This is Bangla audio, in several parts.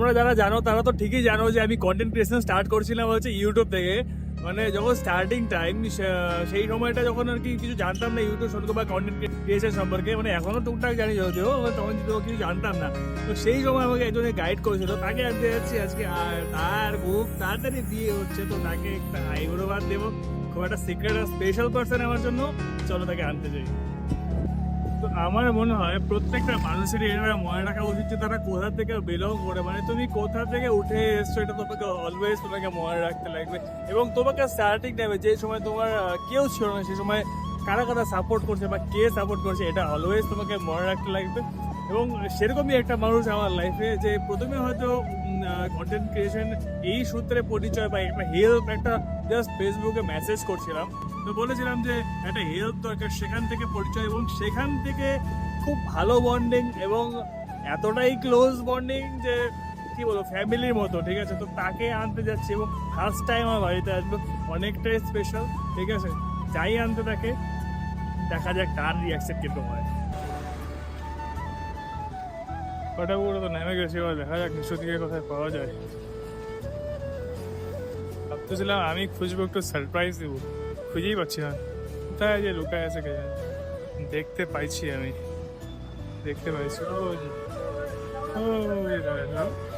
তোমরা যারা জানো তারা তো ঠিকই জানো যে আমি কন্টেন্ট ক্রিয়েশন স্টার্ট করছিলাম হচ্ছে ইউটিউব থেকে। মানে যখন স্টার্টিং টাইম সেই সময়টা যখন আর কি কিছু জানতাম না ইউটিউব সম্পর্কে বা কন্টেন্ট ক্রিয়েশন সম্পর্কে, মানে এখনো টুকটাক জানি যদিও, তখন কিছু জানতাম না। তো সেই সময় আমাকে একজনে গাইড করেছিল, তাকে আনতে যাচ্ছি আজকে। আর তার খুব তাড়াতাড়ি বিয়ে হচ্ছে, তো তাকে একটা আইবুড়ো বাদ দেবো। খুব একটা সিক্রেট আর স্পেশাল পার্সন আমার জন্য, চলো তাকে আনতে যাই। তো আমার মনে হয় প্রত্যেকটা মানুষেরই এটা মনে রাখা উচিত যে তারা কোথা থেকে বিলং করে, মানে তুমি কোথা থেকে উঠে এসছো এটা তোমাকে অলওয়েজ তোমাকে মনে রাখতে লাগবে। এবং তোমাকে স্টার্টিং টাইমে যে সময় তোমার কেউ ছিল না, সেই সময় কারা কারা সাপোর্ট করছে বা কে সাপোর্ট করছে এটা অলওয়েজ তোমাকে মনে রাখতে লাগবে। এবং সেরকমই একটা মানুষ আমার লাইফে, যে প্রথমে হয়তো কন্টেন্ট ক্রিয়েশন এই সূত্রে পরিচয় বা একটা হেল্প, একটা জাস্ট ফেসবুকে মেসেজ করছিলাম, তো বলেছিলাম যে একটা হেল্প দরকার, সেখান থেকে পরিচয় এবং সেখান থেকে খুব ভালো বন্ডিং এবং এতটাই ক্লোজ বন্ডিং যে কি বলবো ফ্যামিলির মতো, ঠিক আছে। তো তাকে আনতে যাচ্ছি এবং ফার্স্ট টাইম আমার বাড়িতে আসবো, অনেকটাই স্পেশাল, ঠিক আছে। যাই আনতে তাকে, দেখা যাক তার রিয়াকশন কিরকম হয়। কটা পুরো তো নেমে গেছি, এবার দেখা যাক নিশ্চয়ই কোথায় পাওয়া যায়। ভাবতেছিলাম আমি খুঁজবো, একটু সারপ্রাইজ দেবো, খুঁজেই পাচ্ছি না কোথায় যে লুকায় আছে কে জানে। দেখতে পাইছি, আমি দেখতে পাইছি,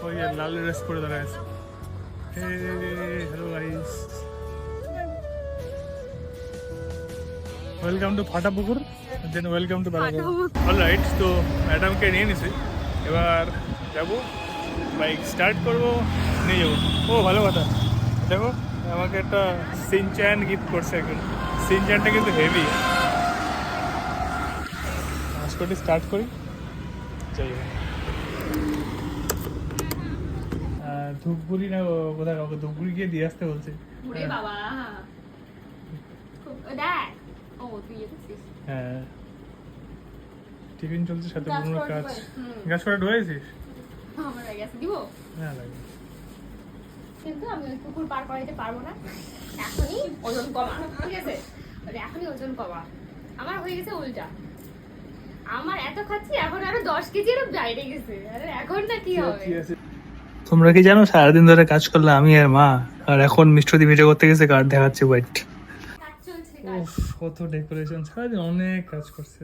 ওই লাল ড্রেস পরে দাঁড়ায় আছে। Hello guys, welcome to Fatapukur, then welcome to Balaghat. Alright, তো ম্যাডামকে নিয়ে নিছি, এবার যাবো, বাইক স্টার্ট করবো, নিয়ে যাবো। ও ভালো কথা, দেখো আমাকে একটা সিনচ্যান গিফট করছে এখন। সিনচ্যানটা কিন্তু হেভি। স্কুটি স্টার্ট করি, যাই হোক। ধূপগুড়ি না কোথায়, কাউকে ধূপগুড়ি গিয়ে দিয়ে আসতে বলছে। হ্যাঁ, টিফিন চলছে, সাথে কোনো কাজ। গাছ করা ঢুকেছিস? হ্যাঁ লাগে, কিন্তু আমি ওই পুকুর পার করাইতে পারবো না। এখনই ওজন কমা, ঠিক আছে? এখনই ওজন কমা। আমার হয়ে গেছে উল্টা, আমার এত খাচ্ছি এখন আরো 10 কেজি এর বাইরে গেছে। আরে এখন না কি হবে? তোমরা কি জানো সারাদিন ধরে কাজ করলাম আমি আর মা, আর এখন মিষ্টি ভিডিও করতে গেছে, কার্ড দেখাচ্ছে ওয়েট। কাজ চলছে, কাজ। কত ডেকোরেশন, সারাদিন অনেক কাজ করছে,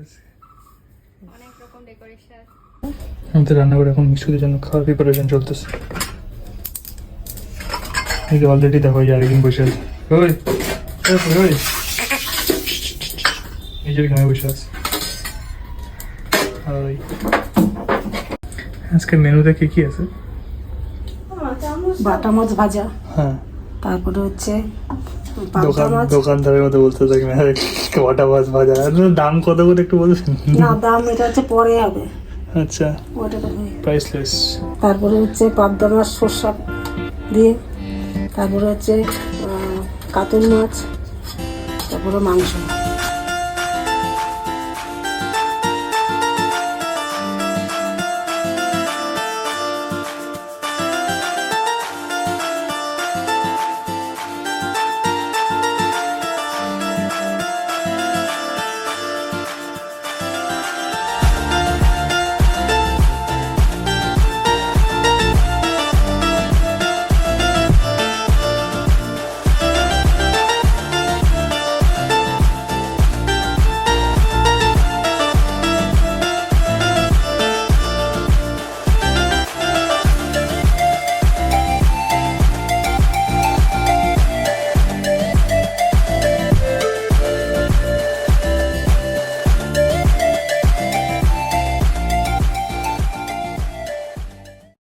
অনেক রকম ডেকোরেশন। আমি তো রান্না করে এখন মিষ্টিদের জন্য খাওয়ার প্রিপারেশন চলতেছে। এই যে অলরেডি দেখো এই আরেকদিন বসে আছে, ওই ওই নিজের ঘামে বসে আছে। ওই আজকে মেনুতে কি কি আছে? বাটা মাছ ভাজা, হ্যাঁ, তারপরে হচ্ছে পাবদা মাছ। দোকানদারের মতো বলতে থাকি বাটা মাছ ভাজা। দাম কত করে একটু বলছেন? না, দাম এটা হচ্ছে পরে হবে। আচ্ছা, ওটা প্রাইসলেস। তারপরে হচ্ছে পাবদা মাছ সরষা দিয়ে, তারপরে হচ্ছে কাতল মাছ, তারপরে মাংস।